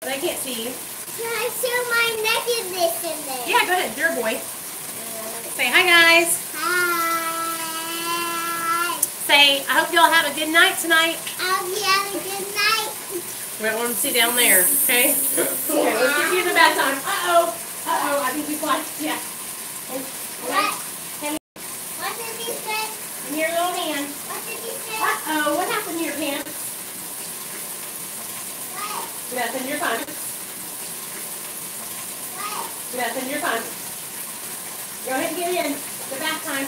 They can't see you. Can I show my nakedness in there? Yeah, go ahead. You're a boy. Say hi, guys. Hi. Say, I hope y'all have a good night tonight. I hope you have a good night. We don't want them to sit down there, okay? Okay, let's get you in the bath time. Uh-oh. Uh-oh, I think we flushed. Yeah. What? What did he say? And your little hand. What did he say? Uh-oh, what happened to your pants? What? Nothing, you're fine. What? Nothing, you're fine. Go ahead and get in. The bath time.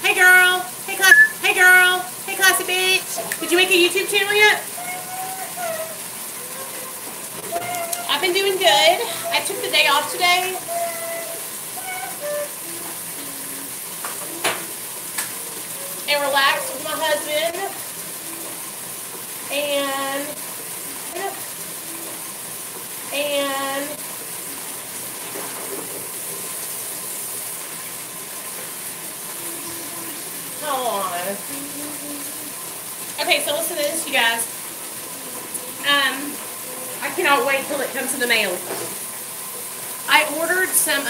Hey girl. Hey class. Hey girl. Hey classy bitch. Did you make a YouTube channel yet? I've been doing good. I took the day off today. And relaxed with my husband. And hold on. Okay, so listen to this, you guys. I cannot wait till it comes in the mail. I ordered some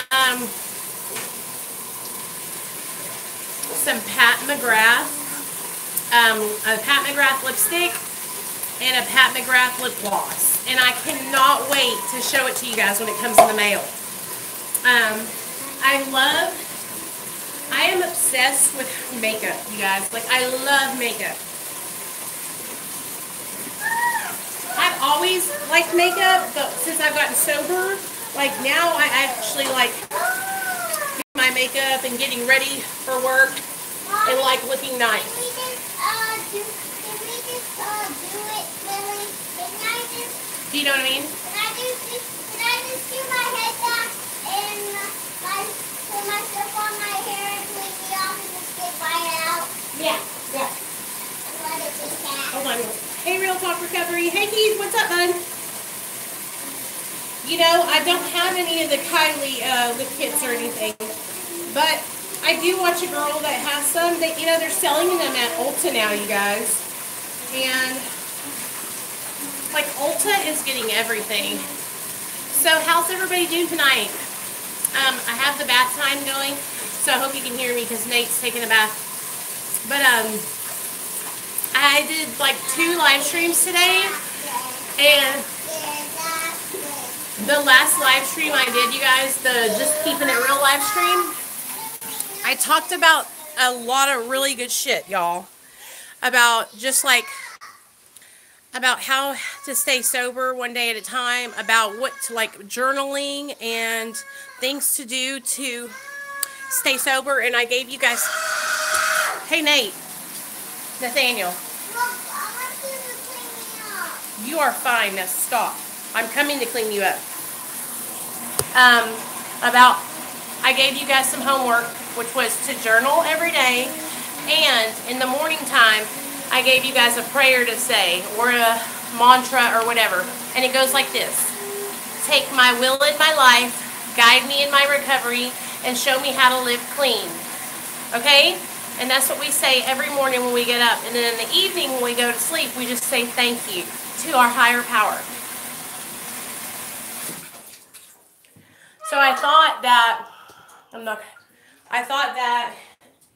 Pat McGrath, a Pat McGrath lipstick and a Pat McGrath lip gloss. And I cannot wait to show it to you guys when it comes in the mail. I am obsessed with makeup, you guys. Like, I love makeup. I've always liked makeup, but since I've gotten sober, like now I actually like doing my makeup and getting ready for work and like looking nice. Can we just do it really? Do you know what I mean? Can I just do my head down and put myself on my hair and clean me off and just get mine out? Yeah. Let it be that. Hold on. Hey, Real Talk Recovery. Hey, Keith. What's up, bud? You know, I don't have any of the Kylie lip kits or anything, but I do watch a girl that has some. That, you know, they're selling them at Ulta now, you guys. And like Ulta is getting everything. So how's everybody doing tonight? I have the bath time going, so I hope you can hear me because Nate's taking a bath. But I did like 2 live streams today, and the last live stream I did, you guys, the Just Keeping It Real live stream, I talked about a lot of really good shit, y'all. About just like about how to stay sober one day at a time, about what to like journaling and things to do to stay sober. And I gave you guys, hey Nate, Nathaniel, you are fine. Now stop. I'm coming to clean you up. I gave you guys some homework, which was to journal every day, and in the morning time I gave you guys a prayer to say, or a mantra, or whatever. And it goes like this. Take my will in my life, guide me in my recovery, and show me how to live clean. Okay? And that's what we say every morning when we get up. And then in the evening when we go to sleep, we just say thank you to our higher power. So I thought that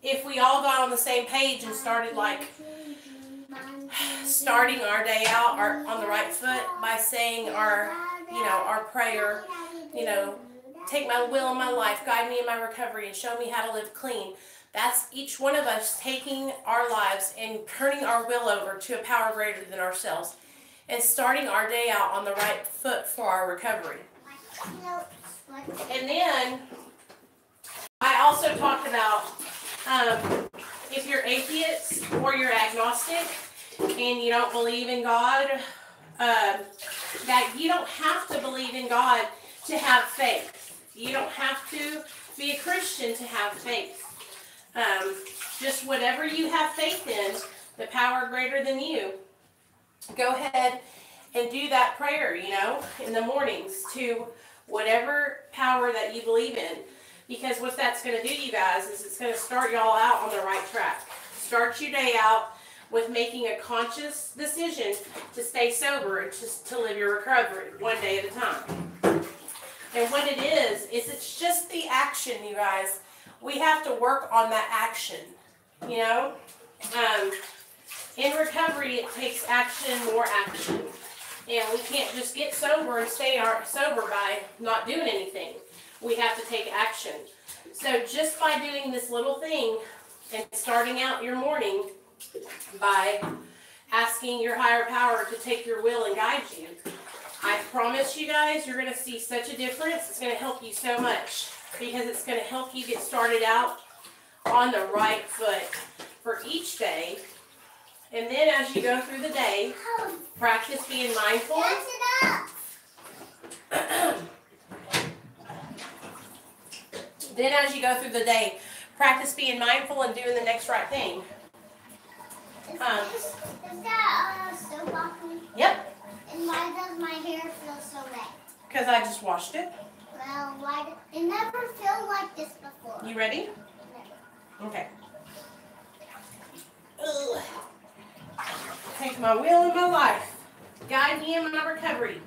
if we all got on the same page and started like starting our day out on the right foot by saying our prayer, take my will in my life, guide me in my recovery, and show me how to live clean. That's each one of us taking our lives and turning our will over to a power greater than ourselves and starting our day out on the right foot for our recovery. And then I also talked about if you're atheist or you're agnostic and you don't believe in God, that you don't have to believe in God to have faith. You don't have to be a Christian to have faith. Just whatever you have faith in, the power greater than you, go ahead and do that prayer, in the mornings to whatever power that you believe in. Because what that's going to do, you guys, is it's going to start y'all out on the right track. Start your day out with making a conscious decision to stay sober and just to live your recovery one day at a time. And what it is it's just the action, you guys. We have to work on that action, you know? In recovery, it takes action, more action. And we can't just get sober and stay sober by not doing anything. We have to take action. So just by doing this little thing and starting out your morning by asking your higher power to take your will and guide you, I promise you guys, you're going to see such a difference. It's going to help you so much because it's going to help you get started out on the right foot for each day. And then as you go through the day, practice being mindful. Then as you go through the day, practice being mindful and doing the next right thing. Is that soap off me? Yep. And why does my hair feel so wet? Because I just washed it. Well, it never felt like this before. You ready? Never. Okay. Ugh. Take my will in my life. Guide me in my recovery.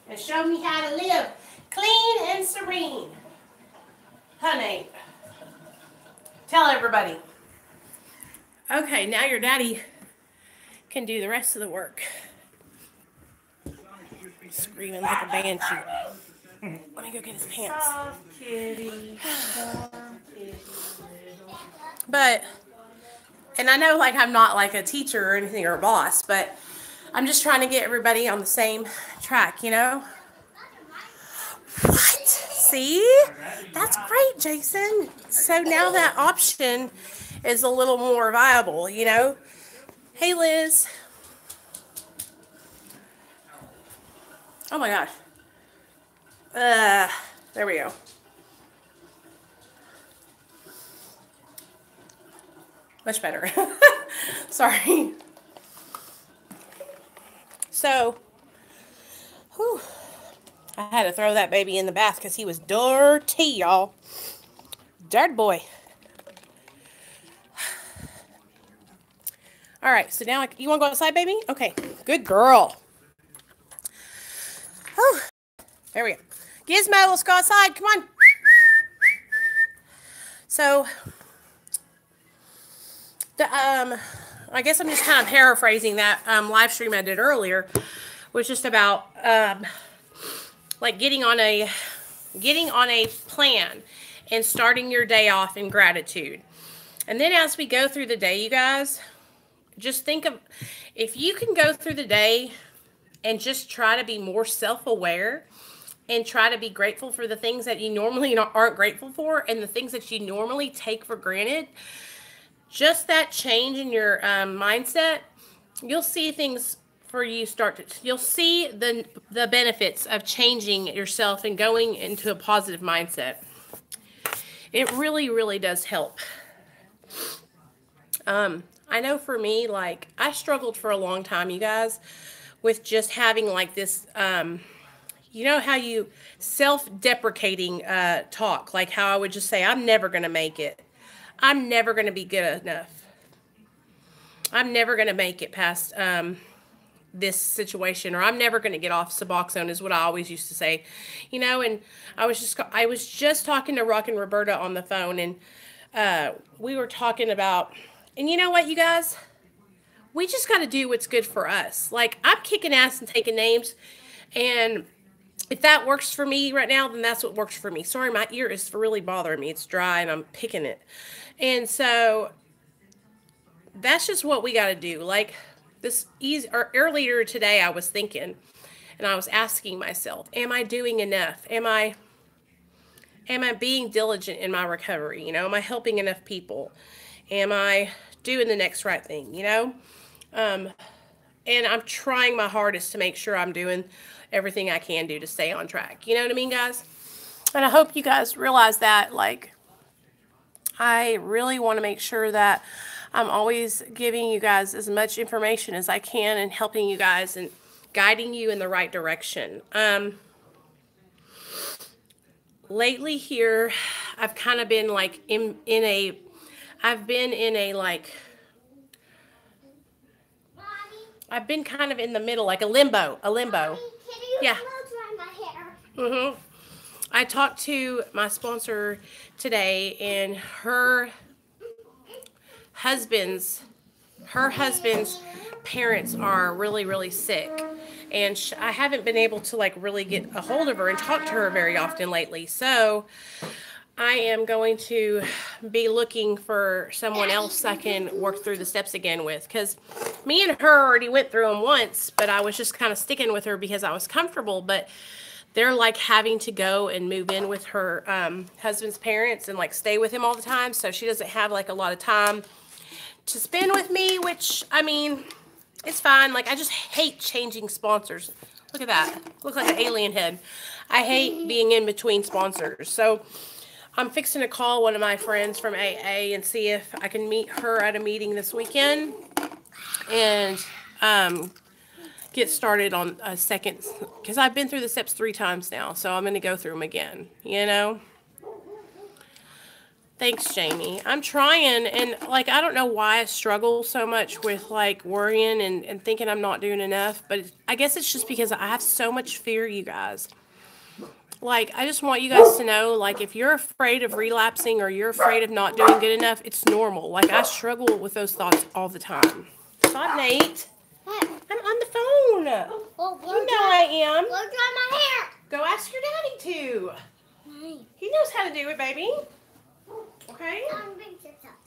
And show me how to live clean and serene. Honey. Tell everybody. Okay, now your daddy can do the rest of the work. Screaming like a banshee. Let me go get his pants. Soft kitty. But, and I know like I'm not like a teacher or anything or a boss, but I'm just trying to get everybody on the same track, you know? What? See? That's great, Jason. So now that option is a little more viable, you know? Hey, Liz. Oh my gosh. There we go. Much better. Sorry. So, whew, I had to throw that baby in the bath because he was dirty, y'all. Dirt boy. All right, so now you want to go outside, baby? Okay, good girl. Whew. There we go. Gizmo, let's go outside. Come on. So, I guess I'm just kind of paraphrasing that live stream I did earlier, was just about like getting on a plan and starting your day off in gratitude. And then as we go through the day, you guys, just think of if you can go through the day and just try to be more self-aware and try to be grateful for the things that you normally aren't grateful for and the things that you normally take for granted. Just that change in your mindset, you'll see things for you you'll see the benefits of changing yourself and going into a positive mindset. It really, really does help. I know for me, like, I struggled for a long time, you guys, with just having like this, you know how you self-deprecating talk, like how I would just say, I'm never going to make it. I'm never going to be good enough. I'm never going to make it past this situation, or I'm never going to get off Suboxone is what I always used to say, you know. And I was just talking to Rock and Roberta on the phone, and we were talking about, and you know what, you guys, we just got to do what's good for us. Like, I'm kicking ass and taking names, and if that works for me right now, then that's what works for me. Sorry, my ear is really bothering me. It's dry, and I'm picking it. And so that's just what we got to do. Like, earlier today, I was thinking, and I was asking myself, am I doing enough? Am I being diligent in my recovery? You know, am I helping enough people? Am I doing the next right thing? You know? And I'm trying my hardest to make sure I'm doing everything I can do to stay on track. You know what I mean, guys? And I hope you guys realize that, like, I really want to make sure that I'm always giving you guys as much information as I can and helping you guys and guiding you in the right direction. Lately here, I've kind of been like I've been in a like I've been kind of in the middle, like a limbo. Mommy, can you Yeah. blow dry my hair? Mm-hmm. I talked to my sponsor today, and husband's her husband's parents are really, really sick. And I haven't been able to like really get a hold of her and talk to her very often lately. So I am going to be looking for someone else I can work through the steps again with. Because me and her already went through them once, but I was just kind of sticking with her because I was comfortable. But they're like having to go and move in with her husband's parents and like stay with him all the time. So she doesn't have like a lot of time to spend with me, which, I mean, it's fine. Like, I just hate changing sponsors. Look at that. Looks like an alien head. I hate being in between sponsors. So I'm fixing to call one of my friends from AA and see if I can meet her at a meeting this weekend and get started on a second, because I've been through the steps 3 times now, so I'm going to go through them again, you know? Thanks, Jamie. I'm trying, and like, I don't know why I struggle so much with like worrying and thinking I'm not doing enough, but I guess it's just because I have so much fear, you guys. Like, I just want you guys to know, like, if you're afraid of relapsing or you're afraid of not doing good enough, it's normal. Like, I struggle with those thoughts all the time. Stop, Nate. What? I'm on the phone. Well, You know I am. blow dry my hair. Go ask your daddy to. Nice. He knows how to do it, baby. Okay?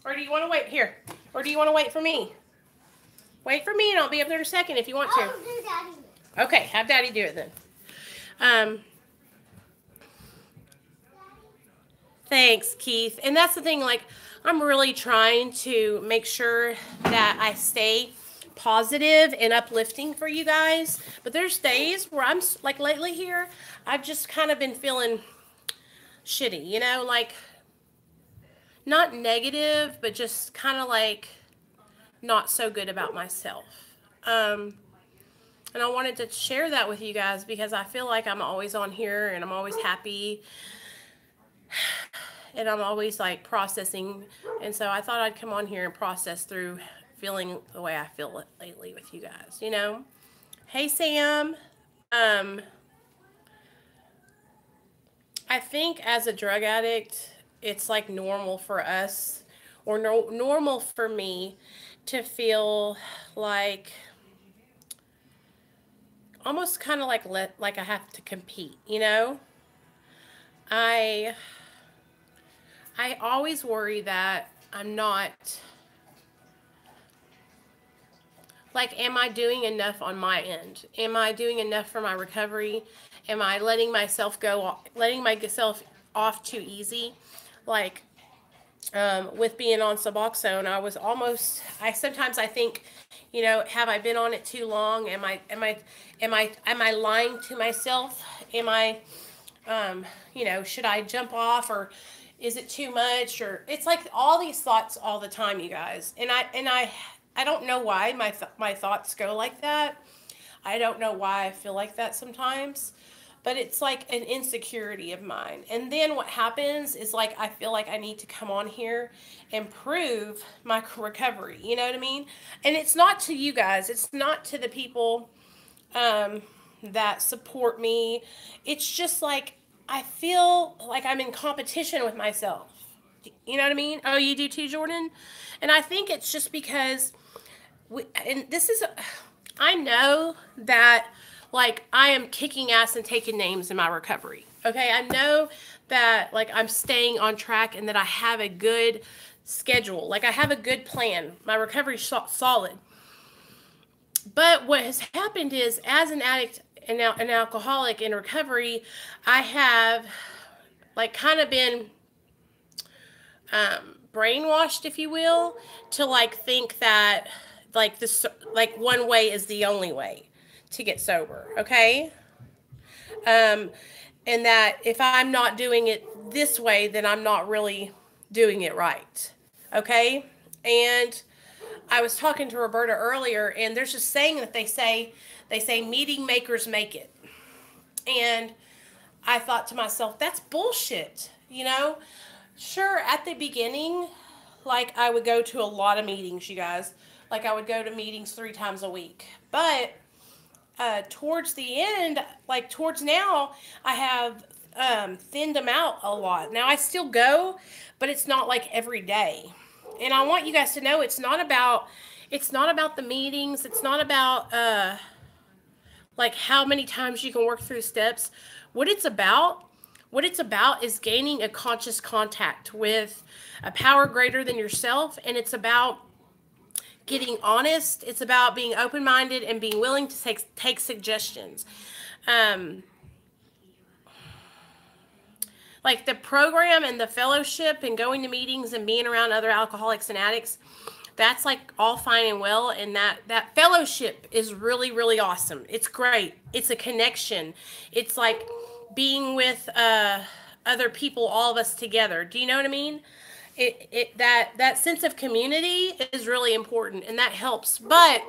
Or do you want to wait here? Or do you want to wait for me? Wait for me and I'll be up there in a second if you want to. I'll do Daddy. Okay, have Daddy do it then. Thanks, Keith. And that's the thing, like, I'm really trying to make sure that I stay positive and uplifting for you guys. But there's days where I'm, like, lately here, I've just kind of been feeling shitty, you know, like, not negative, but just kind of like not so good about myself. And I wanted to share that with you guys because I feel like I'm always on here and I'm always happy and I'm always like processing. And so I thought I'd come on here and process through feeling the way I feel lately with you guys, you know? Hey, Sam. I think as a drug addict, it's like normal for us, or normal for me, to feel like almost kind of like I have to compete, you know? I always worry that I'm not, like, am I doing enough on my end? Am I doing enough for my recovery? Am I letting myself off too easy? Like, with being on Suboxone, sometimes I think, you know, have I been on it too long? Am I lying to myself? Am I, you know, should I jump off, or is it too much? Or it's like all these thoughts all the time, you guys. And I don't know why my thoughts go like that. I don't know why I feel like that sometimes. But it's like an insecurity of mine. And then what happens is, like, I feel like I need to come on here and prove my recovery. You know what I mean? And it's not to you guys. It's not to the people that support me. It's just like I feel like I'm in competition with myself. You know what I mean? Oh, you do too, Jordan? And I think it's just because, I know that, like, I am kicking ass and taking names in my recovery. Okay, I know that, like, I'm staying on track and that I have a good schedule. Like, I have a good plan. My recovery's solid. But what has happened is, as an addict and now an alcoholic in recovery, I have, like, kind of been brainwashed, if you will, to, like, think that, like, this, like, one way is the only way to get sober, okay? And that if I'm not doing it this way, then I'm not really doing it right, okay? And I was talking to Roberta earlier, and there's this saying that they say meeting makers make it. And I thought to myself, that's bullshit, you know? Sure, at the beginning, like, I would go to a lot of meetings, you guys. Like I would go to meetings 3 times a week. But towards the end, like towards now, I have thinned them out a lot. Now I still go, but it's not like every day. And I want you guys to know it's not about the meetings. It's not about like how many times you can work through steps. What it's about is gaining a conscious contact with a power greater than yourself, and it's about getting honest. It's about being open-minded and being willing to take suggestions. Like the program and the fellowship and going to meetings and being around other alcoholics and addicts, that's like all fine and well, and that fellowship is really, really awesome. It's great. It's a connection. It's like being with other people, all of us together. Do you know what I mean? That sense of community is really important, and that helps. But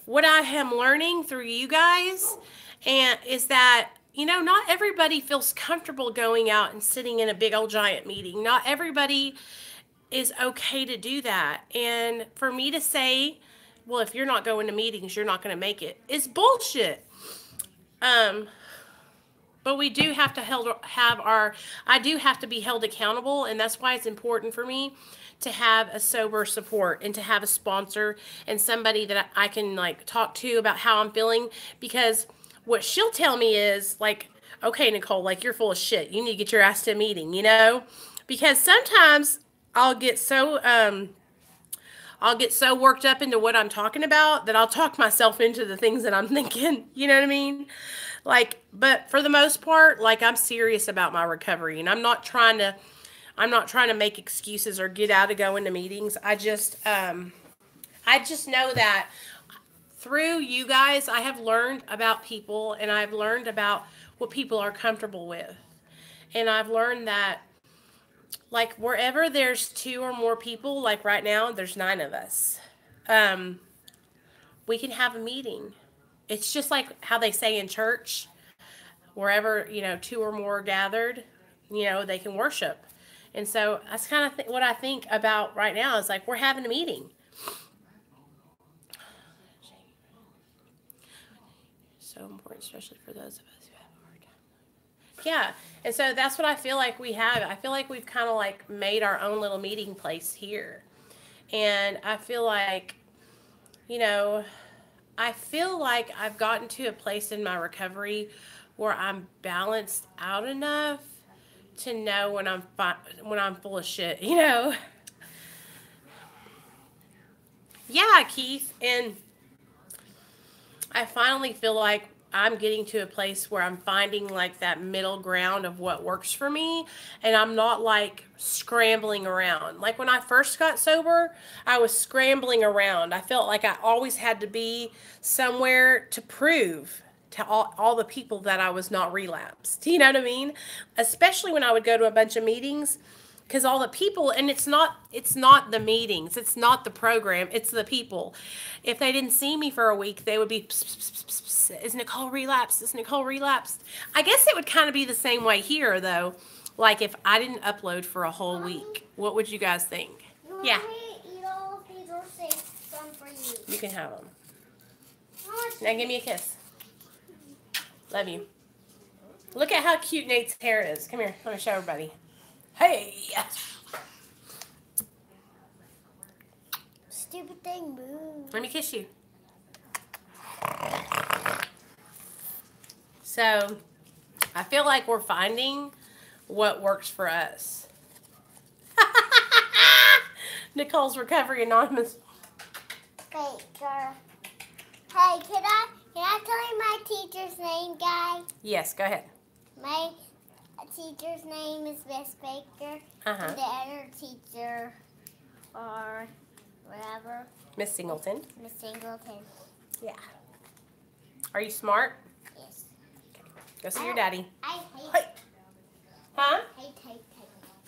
what I am learning through you guys is that, you know, not everybody feels comfortable going out and sitting in a big old giant meeting. Not everybody is okay to do that. And for me to say, well, if you're not going to meetings, you're not going to make it, is bullshit. But we do have to I do have to be held accountable, and that's why it's important for me to have a sober support and to have a sponsor and somebody that I can like talk to about how I'm feeling, because what she'll tell me is like, okay, Nicole, like you're full of shit. You need to get your ass to a meeting, you know? Because sometimes I'll get so worked up into what I'm talking about that I'll talk myself into the things that I'm thinking, you know what I mean? Like, but for the most part, like I'm serious about my recovery, and I'm not trying to make excuses or get out of going to meetings. I just know that through you guys, I have learned about people, and I've learned about what people are comfortable with. And I've learned that like wherever there's 2 or more people, like right now, there's 9 of us. We can have a meeting. It's just like how they say in church, wherever, you know, 2 or more gathered, you know, they can worship. And so that's kind of what I think about right now is like we're having a meeting. So important, especially for those of us who have a hard time. Yeah, and so that's what I feel like we have. I feel like we've kind of like made our own little meeting place here. And I feel like, you know, I feel like I've gotten to a place in my recovery where I'm balanced out enough to know when I'm full of shit, you know. Yeah, Keith, and I finally feel like I'm getting to a place where I'm finding like that middle ground of what works for me, and I'm not like scrambling around. Like when I first got sober, I was scrambling around. I felt like I always had to be somewhere to prove to all the people that I was not relapsed. You know what I mean? Especially when I would go to a bunch of meetings, because all the people, and it's not the meetings, it's not the program, it's the people. If they didn't see me for a week, they would be, is Nicole relapsed? Is Nicole relapsed? I guess it would kind of be the same way here, though. Like if I didn't upload for a whole week, what would you guys think? Yeah. Eat all of these or save some for you? You can have them. Now give me a kiss. Love you. Look at how cute Nate's hair is. Come here, let me show everybody. Hey! Stupid thing, move. Let me kiss you. So, I feel like we're finding what works for us. Nicole's Recovery Anonymous. Wait, girl. Hey, can I tell you my teacher's name, guy? Yes, go ahead. My teacher's name is Miss Baker. Uh-huh. And the other teacher, or whatever. Miss Singleton. Miss Singleton. Yeah. Are you smart? Yes. Go see your daddy. I hate. Hey. Huh? Hate.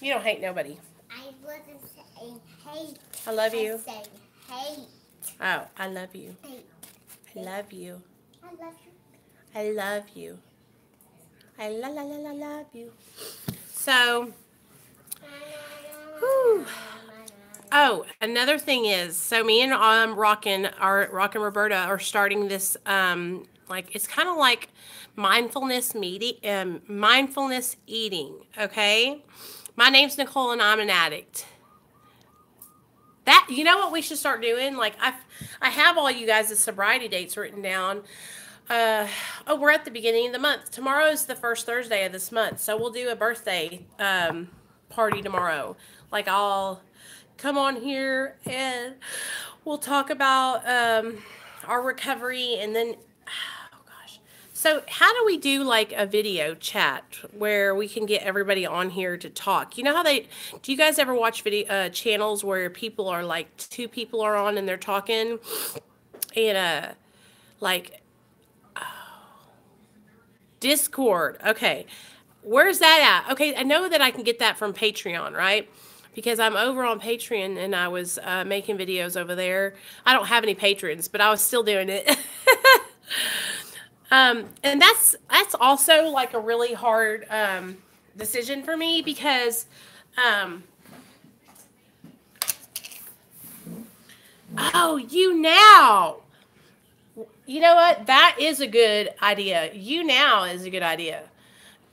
You don't hate nobody. I wasn't saying hate. I love you. I said hate. Oh, I love you. Hate. I love you. I love you. I love you. I love you. So, whew, Oh, another thing is, so me and Rockin' Roberta are starting this like it's kind of like mindfulness eating. Okay, my name's Nicole and I'm an addict. That, you know what we should start doing? Like I have all you guys' sobriety dates written down. Oh, we're at the beginning of the month. Tomorrow is the first Thursday of this month, so we'll do a birthday party tomorrow. Like I'll come on here and we'll talk about our recovery, and then oh gosh. So how do we do like a video chat where we can get everybody on here to talk? You know how do you guys ever watch video channels where people are like two people are on and they're talking and like Discord. Okay. Where's that at? Okay, I know that I can get that from Patreon, right? Because I'm over on Patreon and I was making videos over there. I don't have any patrons, but I was still doing it. And that's also like a really hard decision for me because oh, you now. You know what? That is a good idea. You now is a good idea.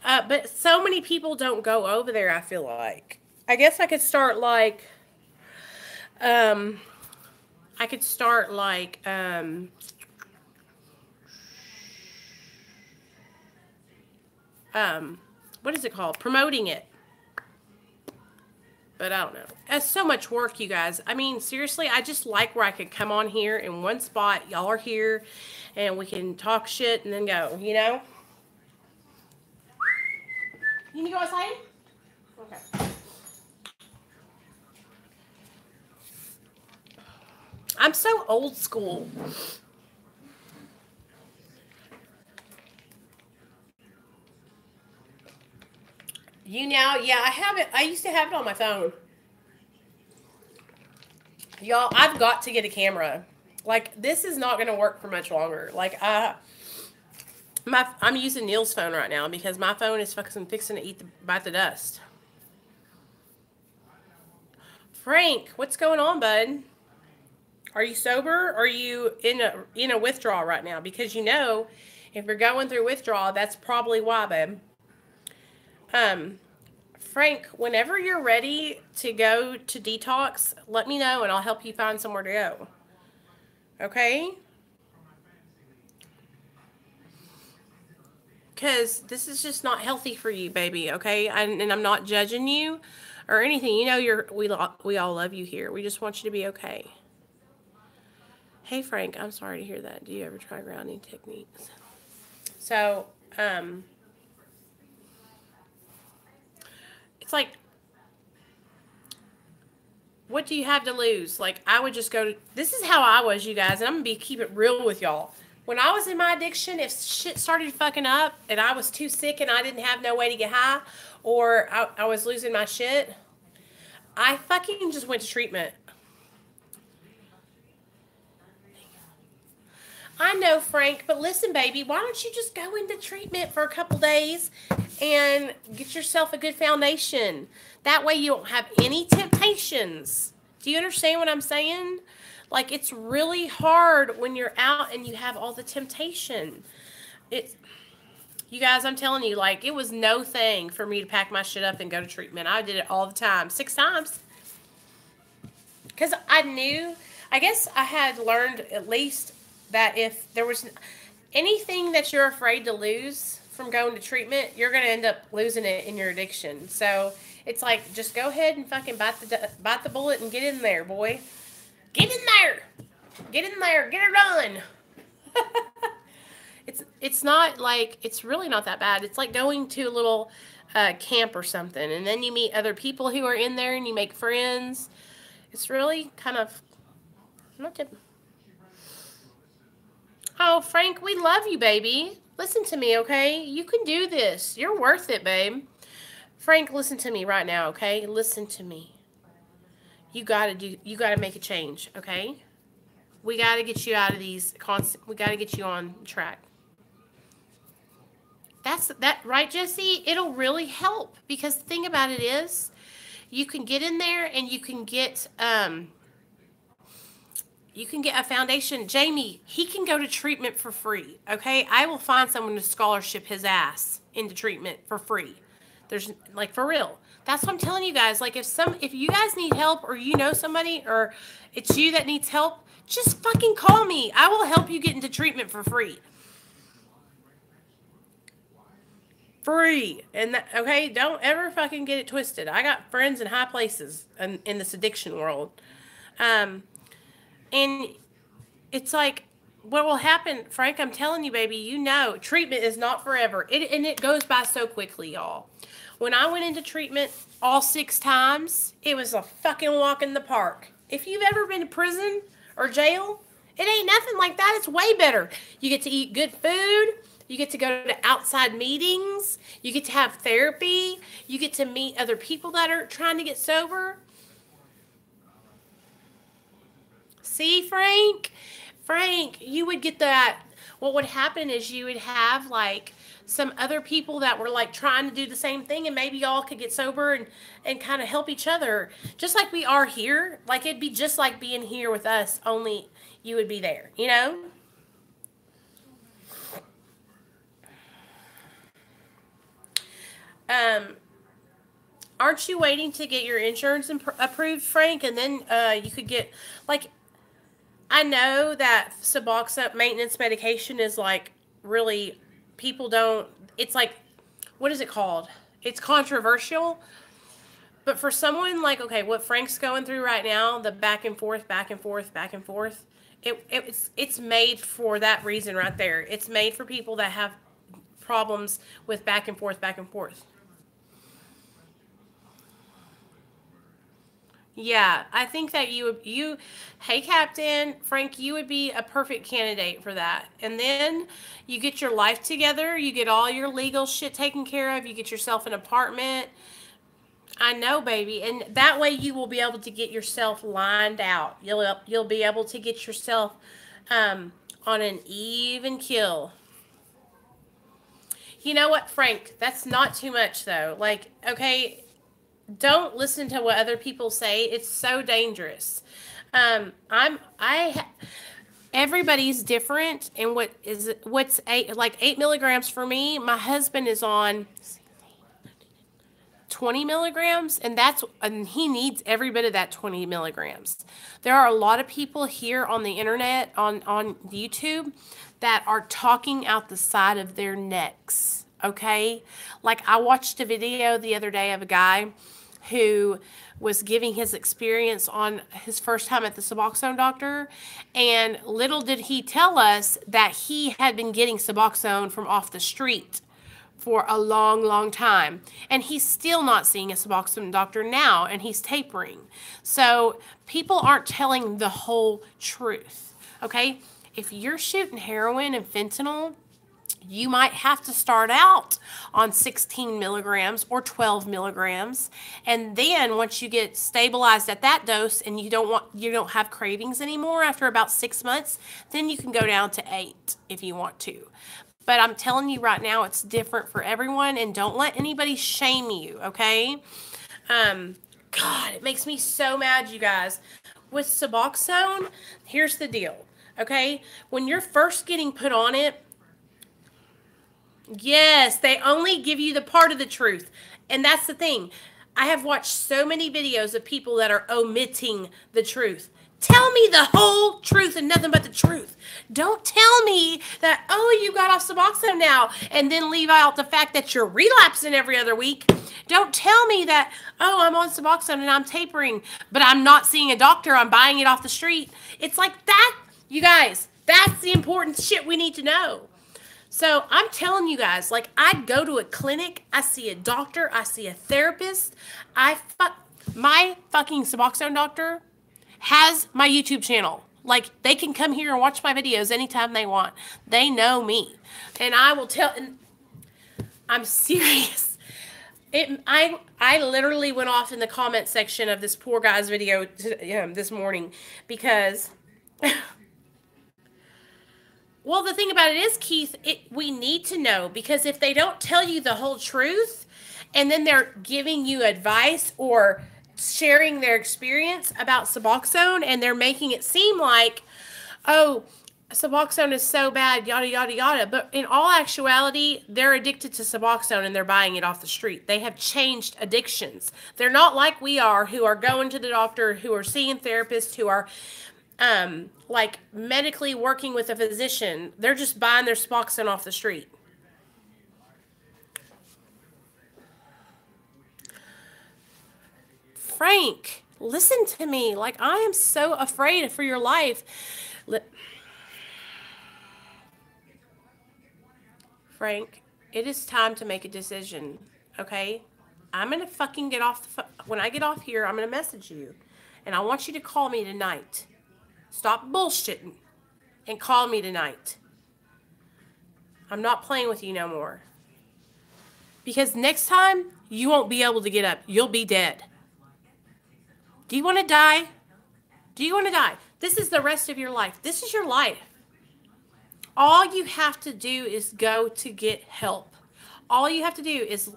But so many people don't go over there, I feel like. I guess I could start like, what is it called? Promoting it. But I don't know. That's so much work, you guys. I mean, seriously, I just like where I could come on here in one spot. Y'all are here, and we can talk shit and then go, you know? You need to go outside? Okay. I'm so old school. You now? Yeah, I have it. I used to have it on my phone. Y'all, I've got to get a camera. Like, this is not going to work for much longer. Like, I'm using Neil's phone right now because my phone is fixing to bite the dust. Frank, what's going on, bud? Are you sober or are you in a withdrawal right now? Because you know, if you're going through withdrawal, that's probably why, babe. Frank, whenever you're ready to go to detox, let me know and I'll help you find somewhere to go. Okay? Because this is just not healthy for you, baby, okay? And I'm not judging you or anything. You know, we all love you here. We just want you to be okay. Hey, Frank, I'm sorry to hear that. Do you ever try grounding techniques? So, it's like, what do you have to lose? Like, I would just this is how I was, you guys, and I'm going to keep it real with y'all. When I was in my addiction, if shit started fucking up and I was too sick and I didn't have no way to get high or I was losing my shit, I fucking just went to treatment. I know, Frank, but listen, baby, why don't you just go into treatment for a couple days and get yourself a good foundation? That way you don't have any temptations. Do you understand what I'm saying? Like, it's really hard when you're out and you have all the temptation. You guys, I'm telling you, like, it was no thing for me to pack my shit up and go to treatment. I did it all the time, 6 times. Because I guess I had learned at least that if there was anything that you're afraid to lose from going to treatment, you're going to end up losing it in your addiction. So it's like, just go ahead and fucking bite the bullet and get in there, boy. Get in there. Get in there. Get her done. It's not like, it's really not that bad. It's like going to a little camp or something, and then you meet other people who are in there and you make friends. It's really kind of not too. Oh, Frank, we love you, baby. Listen to me, okay? You can do this. You're worth it, babe. Frank, listen to me right now, okay? Listen to me. You gotta make a change, okay? We gotta get you out of these we gotta get you on track. That's right, Jesse? It'll really help, because the thing about it is, you can get in there and you can get a foundation. Jamie, he can go to treatment for free. Okay, I will find someone to scholarship his ass into treatment for free. There's like, for real. That's what I'm telling you guys. Like, if you guys need help, or you know somebody, or it's you that needs help, just fucking call me. I will help you get into treatment for free. Free. And that, okay, don't ever fucking get it twisted. I got friends in high places in this addiction world. And it's like, what will happen, Frank, I'm telling you, baby, you know, treatment is not forever. And it goes by so quickly, y'all. When I went into treatment all 6 times, it was a fucking walk in the park. If you've ever been to prison or jail, it ain't nothing like that. It's way better. You get to eat good food. You get to go to outside meetings. You get to have therapy. You get to meet other people that are trying to get sober. See, Frank? Frank, you would get that. What would happen is you would have, like, some other people that were, like, trying to do the same thing, and maybe y'all could get sober and kind of help each other. Just like we are here. Like, it'd be just like being here with us, only you would be there, you know? Aren't you waiting to get your insurance approved, Frank? And then you could get, like, I know that Suboxone maintenance medication is, like, really, people don't, it's like, what is it called? It's controversial. But for someone like, okay, what Frank's going through right now, the back and forth, it's made for that reason right there. It's made for people that have problems with back and forth. Yeah, I think that hey, Captain Frank, you would be a perfect candidate for that. And then you get your life together, you get all your legal shit taken care of, you get yourself an apartment. I know, baby. And that way you will be able to get yourself lined out. You'll be able to get yourself on an even kill. You know what, Frank? That's not too much, though. Like, okay, don't listen to what other people say. It's so dangerous. Everybody's different, and what's 8 milligrams for me. My husband is on 20 milligrams, and he needs every bit of that 20 milligrams. There are a lot of people here on the internet, on YouTube, that are talking out the side of their necks. Okay, like, I watched a video the other day of a guy who was giving his experience on his first time at the Suboxone doctor, and little did he tell us that he had been getting Suboxone from off the street for a long, long time, and he's still not seeing a Suboxone doctor now, and he's tapering. So people aren't telling the whole truth, okay? If you're shooting heroin and fentanyl, you might have to start out on 16 milligrams or 12 milligrams. And then once you get stabilized at that dose and you don't have cravings anymore after about 6 months, then you can go down to 8 if you want to. But I'm telling you right now, it's different for everyone, and don't let anybody shame you, okay? God, it makes me so mad, you guys. With Suboxone, here's the deal, okay? When you're first getting put on it, yes, they only give you the part of the truth. And that's the thing. I have watched so many videos of people that are omitting the truth. Tell me the whole truth and nothing but the truth. Don't tell me that, oh, you got off Suboxone now, and then leave out the fact that you're relapsing every other week. Don't tell me that, oh, I'm on Suboxone and I'm tapering, but I'm not seeing a doctor. I'm buying it off the street. It's like that, you guys. That's the important shit we need to know. So I'm telling you guys, like, I go to a clinic, I see a doctor, I see a therapist. My fucking Suboxone doctor has my YouTube channel. Like, they can come here and watch my videos anytime they want. They know me. And I will tell, and I'm serious. I literally went off in the comment section of this poor guy's video this morning because... Well, the thing about it is, Keith, we need to know, because if they don't tell you the whole truth and then they're giving you advice or sharing their experience about Suboxone, and they're making it seem like, oh, Suboxone is so bad, yada, yada, yada. But in all actuality, they're addicted to Suboxone and they're buying it off the street. They have changed addictions. They're not like we are, who are going to the doctor, who are seeing therapists, who are like medically working with a physician. They're just buying their Suboxone off the street. Frank, listen to me. Like, I am so afraid for your life. Frank, it is time to make a decision, okay? I'm going to fucking get off the phone. When I get off here, I'm going to message you. And I want you to call me tonight. Stop bullshitting and call me tonight. I'm not playing with you no more. Because next time, you won't be able to get up. You'll be dead. Do you want to die? Do you want to die? This is the rest of your life. This is your life. All you have to do is go to get help. All you have to do is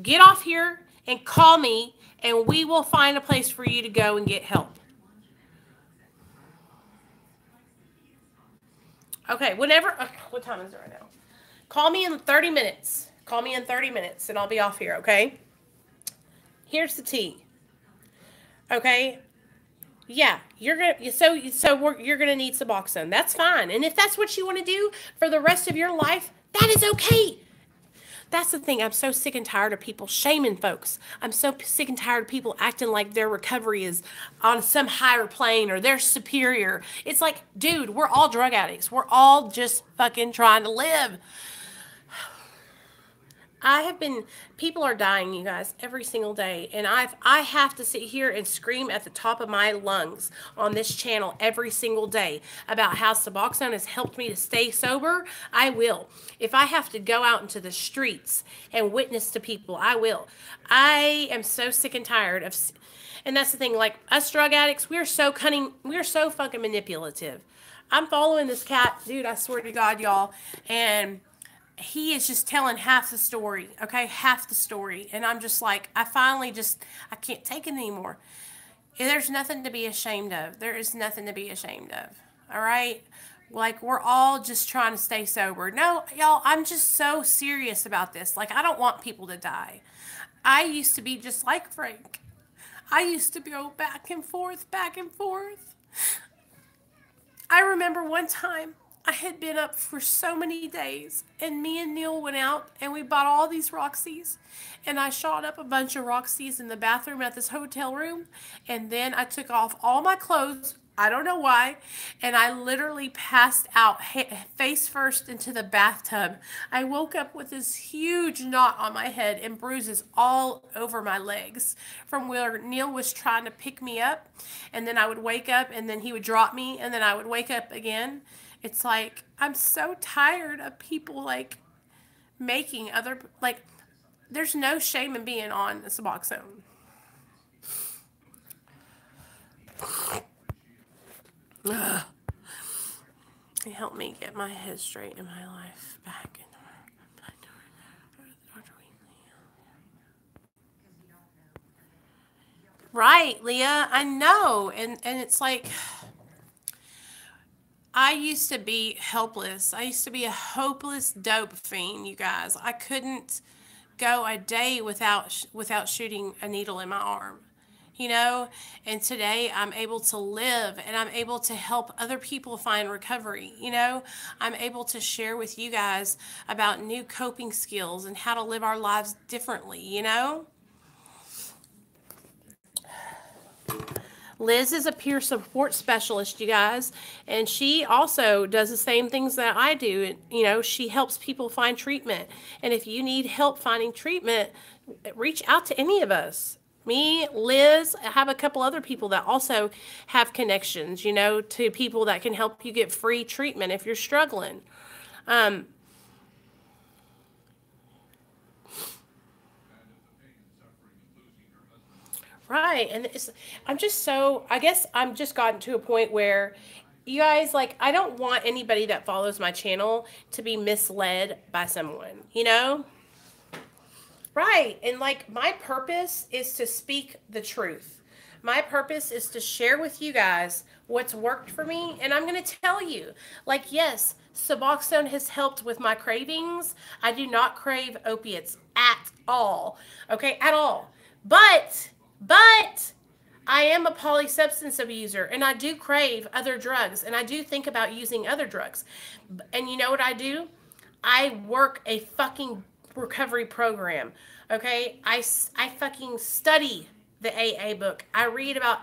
get off here and call me, and we will find a place for you to go and get help. Okay, whenever. What time is it right now? Call me in 30 minutes. Call me in 30 minutes, and I'll be off here, okay? Here's the tea. Okay? Yeah, you're gonna you're gonna need Suboxone. That's fine. And if that's what you want to do for the rest of your life, that is okay. That's the thing. I'm so sick and tired of people shaming folks. I'm so sick and tired of people acting like their recovery is on some higher plane or they're superior. It's like, dude, we're all drug addicts. We're all just fucking trying to live. People are dying, you guys, every single day. And I have to sit here and scream at the top of my lungs on this channel every single day about how Suboxone has helped me to stay sober. I will. If I have to go out into the streets and witness to people, I will. I am so sick and tired of, and that's the thing, like us drug addicts, we're so cunning, we're so fucking manipulative. I'm following this cat, dude, I swear to God, y'all, and he is just telling half the story, okay? Half the story. And I'm just like, I can't take it anymore. And there's nothing to be ashamed of. There is nothing to be ashamed of, all right? Like, we're all just trying to stay sober. No, y'all, I'm just so serious about this. Like, I don't want people to die. I used to be just like Frank. I used to go back and forth, back and forth. I remember one time, I had been up for so many days, and me and Neil went out, and we bought all these Roxy's, and I shot up a bunch of Roxy's in the bathroom at this hotel room, and then I took off all my clothes, I don't know why, and I literally passed out face first into the bathtub. I woke up with this huge knot on my head and bruises all over my legs from where Neil was trying to pick me up, and then I would wake up, and then he would drop me, and then I would wake up again. It's like, I'm so tired of people, like, making other, like, there's no shame in being on the Suboxone. Help me get my head straight in my life back. Right, Leah, I know. And it's like, I used to be helpless. I used to be a hopeless dope fiend, you guys. I couldn't go a day without shooting a needle in my arm, you know? And today I'm able to live, and I'm able to help other people find recovery, you know? I'm able to share with you guys about new coping skills and how to live our lives differently, you know? Liz is a peer support specialist, you guys, and she also does the same things that I do. You know, she helps people find treatment. And if you need help finding treatment, reach out to any of us. Me, Liz, I have a couple other people that also have connections, you know, to people that can help you get free treatment if you're struggling. Right, and I guess I'm just gotten to a point where, you guys, like, I don't want anybody that follows my channel to be misled by someone, you know? Right. And like my purpose is to speak the truth. My purpose is to share with you guys what's worked for me. And I'm going to tell you, like, yes, Suboxone has helped with my cravings. I do not crave opiates at all. Okay, at all. But I am a polysubstance abuser and I do crave other drugs and I do think about using other drugs. And you know what I do? I work a fucking recovery program. Okay? I fucking study the AA book. I read about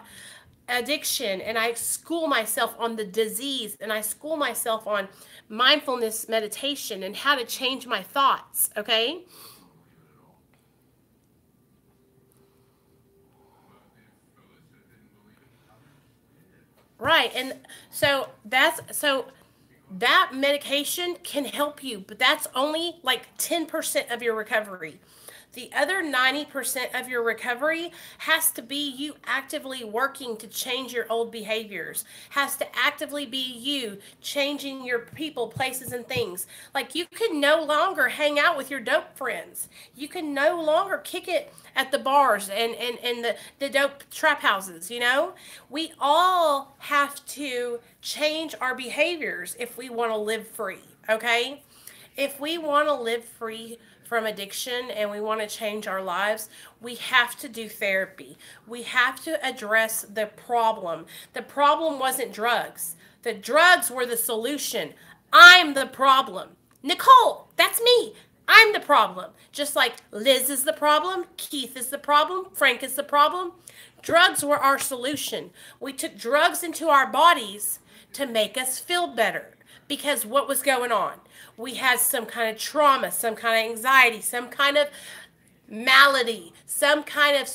addiction and I school myself on the disease and I school myself on mindfulness meditation and how to change my thoughts. Okay? Right. And so that medication can help you, but that's only like 10% of your recovery. The other 90% of your recovery has to be you actively working to change your old behaviors, has to actively be you changing your people, places, and things. Like you can no longer hang out with your dope friends. You can no longer kick it at the bars and the dope trap houses, you know? We all have to change our behaviors if we want to live free, okay? If we want to live free from addiction and we want to change our lives, we have to do therapy. We have to address the problem. The problem wasn't drugs. The drugs were the solution. I'm the problem. Nicole, that's me. I'm the problem. Just like Liz is the problem, Keith is the problem, Frank is the problem. Drugs were our solution. We took drugs into our bodies to make us feel better. Because what was going on? We had some kind of trauma, some kind of anxiety, some kind of malady, some kind of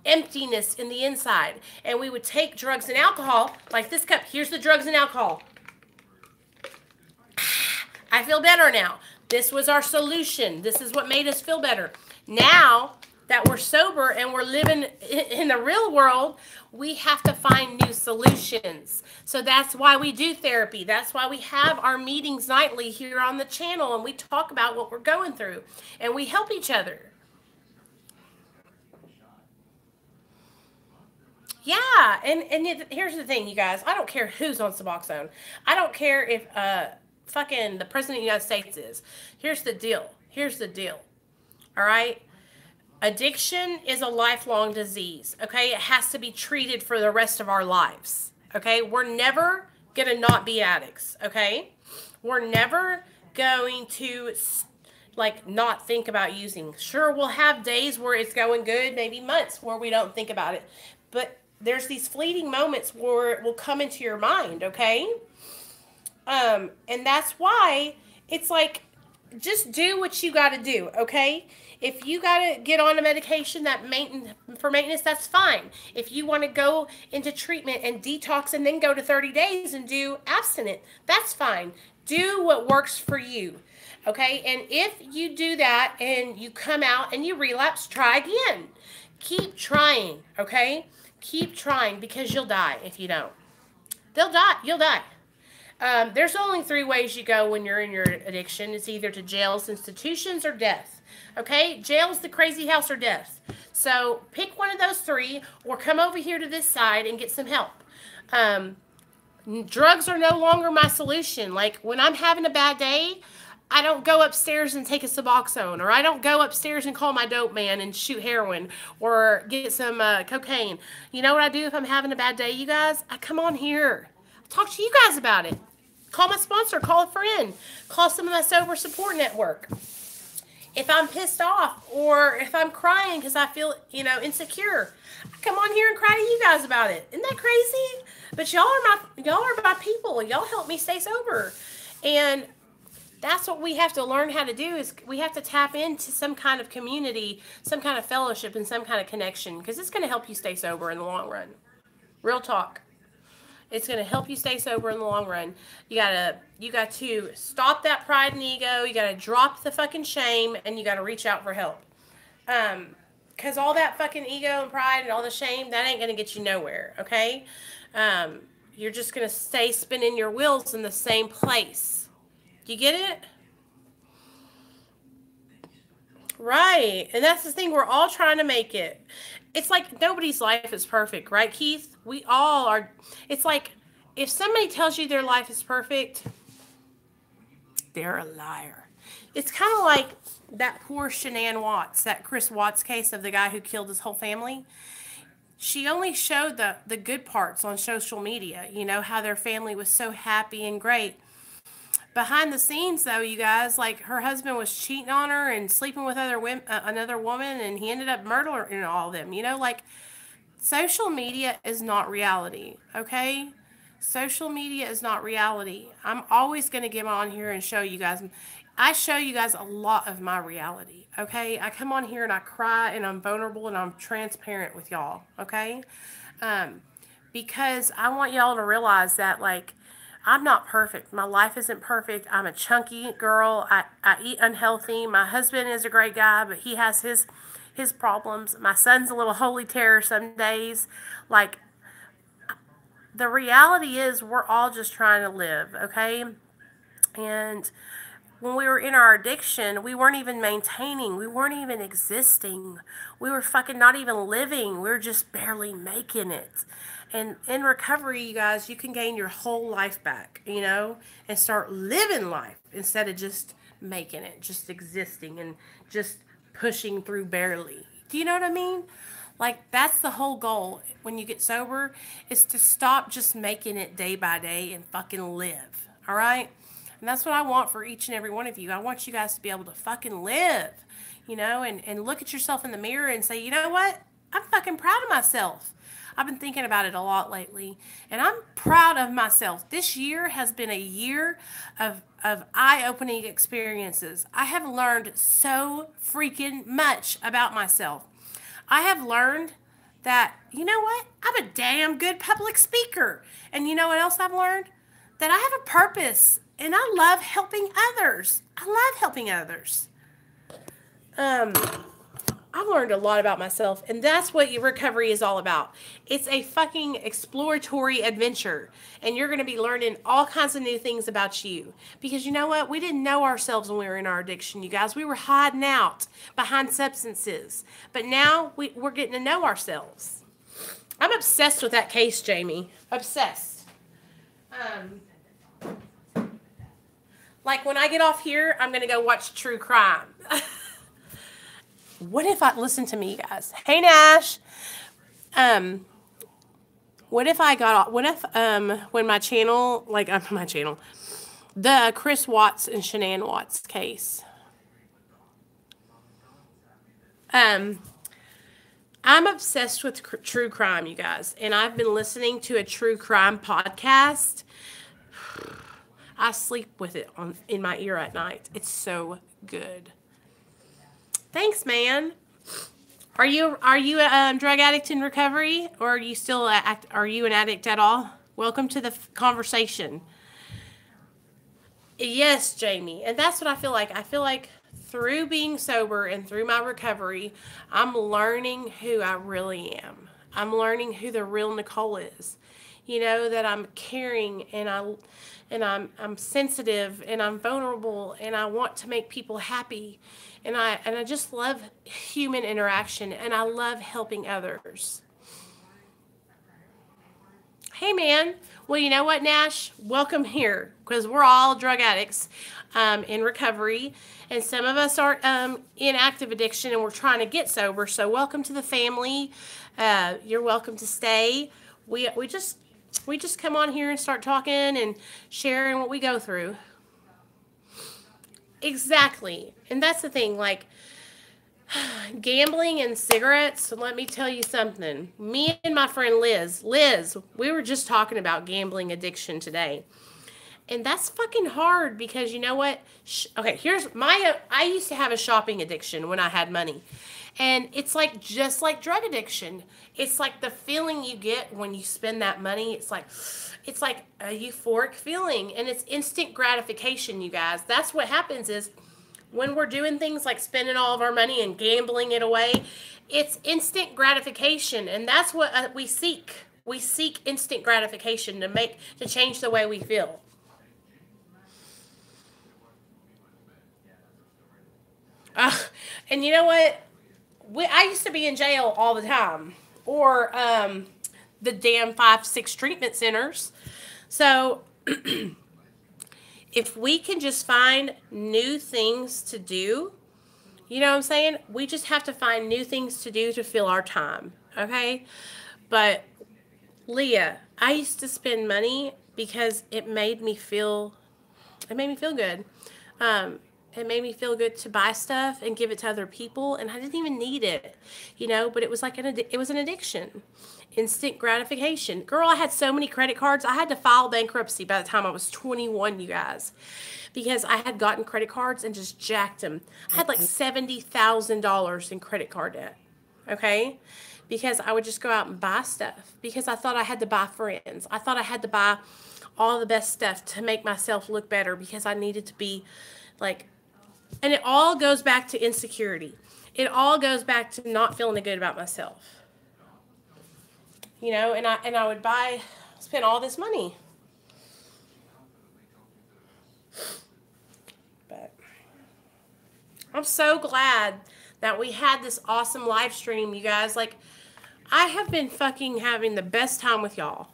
emptiness in the inside. And we would take drugs and alcohol, like this cup. Here's the drugs and alcohol. I feel better now. This was our solution. This is what made us feel better. Now that we're sober and we're living in the real world, we have to find new solutions. So that's why we do therapy. That's why we have our meetings nightly here on the channel and we talk about what we're going through and we help each other. Yeah, and here's the thing, you guys. I don't care who's on Suboxone. I don't care if fucking the president of the United States is. Here's the deal. Here's the deal. All right? Addiction is a lifelong disease, okay? It has to be treated for the rest of our lives, okay? We're never going to not be addicts, okay? We're never going to, like, not think about using. Sure, we'll have days where it's going good, maybe months where we don't think about it. But there's these fleeting moments where it will come into your mind, okay? And that's why it's like, just do what you got to do, okay? If you got to get on a medication for maintenance, that's fine. If you want to go into treatment and detox and then go to 30 days and do abstinent, that's fine. Do what works for you, okay? And if you do that and you come out and you relapse, try again. Keep trying, okay? Keep trying because you'll die if you don't. They'll die. You'll die. There's only 3 ways you go when you're in your addiction. It's either to jails, institutions, or death. Okay? Jail's the crazy house or death. So pick one of those 3 or come over here to this side and get some help. Drugs are no longer my solution. Like when I'm having a bad day, I don't go upstairs and take a Suboxone, or I don't go upstairs and call my dope man and shoot heroin or get some cocaine. You know what I do if I'm having a bad day, you guys? I come on here. Talk to you guys about it. Call my sponsor. Call a friend. Call some of my sober support network. If I'm pissed off or if I'm crying because I feel, insecure, I come on here and cry to you guys about it. Isn't that crazy? But y'all are my people. Y'all help me stay sober. And that's what we have to learn how to do is we have to tap into some kind of community, some kind of fellowship, and some kind of connection because it's going to help you stay sober in the long run. Real talk. It's going to help you stay sober in the long run. You got to stop that pride and ego. You got to drop the fucking shame, and you got to reach out for help. Because all that fucking ego and pride and all the shame, that ain't going to get you nowhere, okay? You're just going to stay spinning your wheels in the same place. Do you get it? Right. And that's the thing. We're all trying to make it. It's like nobody's life is perfect, right, Keith? We all are. It's like if somebody tells you their life is perfect, they're a liar. It's kind of like that poor Shanann Watts, that Chris Watts case of the guy who killed his whole family. She only showed the good parts on social media, you know, how their family was so happy and great. Behind the scenes, though, you guys, like her husband was cheating on her and sleeping with other women, another woman, and he ended up murdering all of them. You know, like social media is not reality, okay? Social media is not reality. I'm always going to get on here and show you guys. I show you guys a lot of my reality, okay? I come on here and I cry and I'm vulnerable and I'm transparent with y'all, okay? Um, because I want y'all to realize that, like, I'm not perfect. My life isn't perfect. I'm a chunky girl. I eat unhealthy. My husband is a great guy, but he has his problems. My son's a little holy terror some days. Like, the reality is we're all just trying to live, okay? And when we were in our addiction, we weren't even maintaining. We weren't even existing. We were fucking not even living. We were just barely making it. And in recovery, you guys, you can gain your whole life back, you know, and start living life instead of just making it, just existing and just pushing through barely. Do you know what I mean? Like, that's the whole goal when you get sober, is to stop just making it day by day and fucking live. All right? And that's what I want for each and every one of you. I want you guys to be able to fucking live, you know, and look at yourself in the mirror and say, you know what? I'm fucking proud of myself. I've been thinking about it a lot lately, and I'm proud of myself. This year has been a year of eye-opening experiences. I have learned so freaking much about myself. I have learned that, you know what? I'm a damn good public speaker. And you know what else I've learned? That I have a purpose, and I love helping others. I love helping others. I've learned a lot about myself, and that's what your recovery is all about. It's a fucking exploratory adventure, and you're going to be learning all kinds of new things about you. Because you know what? We didn't know ourselves when we were in our addiction, you guys. We were hiding out behind substances. But now we're getting to know ourselves. I'm obsessed with that case, Jamie. Obsessed. Like, when I get off here, I'm going to go watch true crime. What if I listen to me, guys? Hey, Nash. What if I got? What if when my channel, like my channel, the Chris Watts and Shanann Watts case. I'm obsessed with true crime, you guys, and I've been listening to a true crime podcast. I sleep with it in my ear at night. It's so good. Thanks, man. Are you a drug addict in recovery, or are you still are you an addict at all? Welcome to the conversation. Yes, Jamie, and that's what I feel like. I feel like through being sober and through my recovery, I'm learning who I really am. I'm learning who the real Nicole is. You know, that I'm caring and I'm sensitive and I'm vulnerable and I want to make people happy. And I just love human interaction, and I love helping others. Hey, man. Well, you know what, Nash? Welcome here, because we're all drug addicts in recovery, and some of us are in active addiction, and we're trying to get sober. So welcome to the family. You're welcome to stay. We just come on here and start talking and sharing what we go through. Exactly. And that's the thing, like, gambling and cigarettes, let me tell you something. Me and my friend Liz, we were just talking about gambling addiction today. And that's fucking hard because you know what? Okay, I used to have a shopping addiction when I had money. And it's like, just like drug addiction. It's like the feeling you get when you spend that money. It's like a euphoric feeling, and it's instant gratification, you guys. That's what happens is when we're doing things like spending all of our money and gambling it away, it's instant gratification, and that's what we seek. We seek instant gratification to change the way we feel. And you know what? I used to be in jail all the time. Or the damn 5-6 treatment centers. So if we can just find new things to do, you know what I'm saying? We just have to find new things to do to fill our time, okay? But Leah, I used to spend money because it made me feel good. It made me feel good to buy stuff and give it to other people, and I didn't even need it, you know. But it was like it was an addiction, instant gratification. Girl, I had so many credit cards. I had to file bankruptcy by the time I was 21, you guys, because I had gotten credit cards and just jacked them. I had like $70,000 in credit card debt. Okay. Because I would just go out and buy stuff because I thought I had to buy friends. I thought I had to buy all the best stuff to make myself look better because I needed to be like, and it all goes back to insecurity. It all goes back to not feeling good about myself. You know, and I would spend all this money. But I'm so glad that we had this awesome live stream, you guys. Like, I have been fucking having the best time with y'all.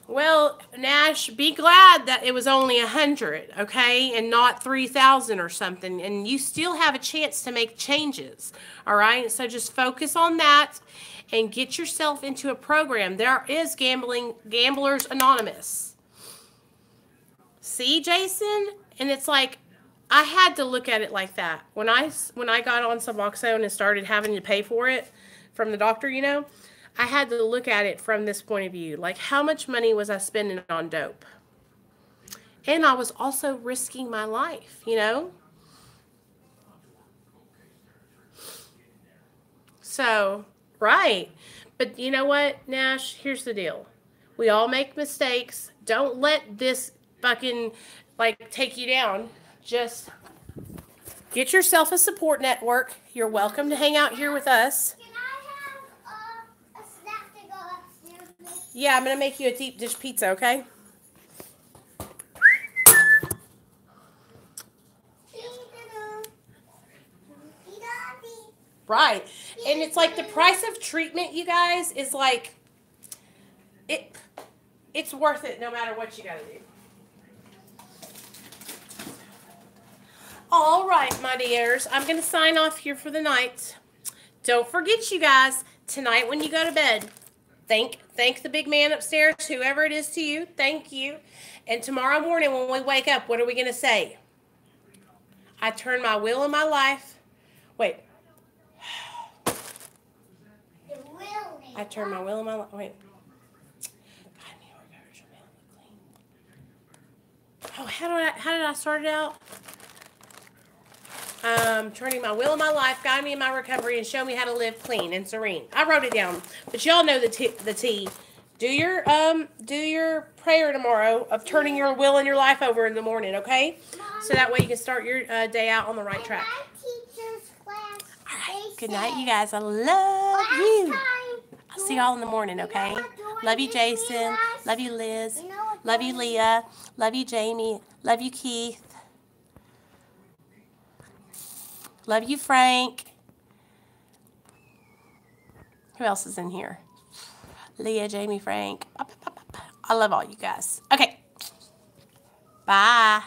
Well, Nash, be glad that it was only 100, okay, and not 3,000 or something, and you still have a chance to make changes, all right? So just focus on that and get yourself into a program. There is Gamblers Anonymous. See, Jason? And it's like, I had to look at it like that. When I got on Suboxone and started having to pay for it from the doctor, you know, I had to look at it from this point of view. Like, how much money was I spending on dope? And I was also risking my life, you know? So, right. But you know what, Nash? Here's the deal. We all make mistakes. Don't let this fucking, like, take you down. Just get yourself a support network. You're welcome to hang out here with us. Yeah, I'm going to make you a deep dish pizza, okay? Right. And it's like the price of treatment, you guys, is like, it's worth it no matter what you got to do. All right, my dears. I'm going to sign off here for the night. Don't forget, you guys, tonight when you go to bed, Thank the big man upstairs, whoever it is to you. Thank you. And tomorrow morning when we wake up, what are we going to say? I turn my will in my life. Wait. I turn my will in my life. Wait. Oh, how did I start it out? Turning my will in my life, guide me in my recovery, and show me how to live clean and serene. I wrote it down, but y'all know the T. Do your prayer tomorrow of turning your will and your life over in the morning, okay? Mom, so that way you can start your day out on the right track. All right. Good night, you guys. I love you. I'll see y'all in the morning, okay? Love you, Jason. Love you, Liz. Love you, Leah. Love you, Jamie. Love you, Keith. Love you, Frank. Who else is in here? Leah, Jamie, Frank. I love all you guys. Okay. Bye.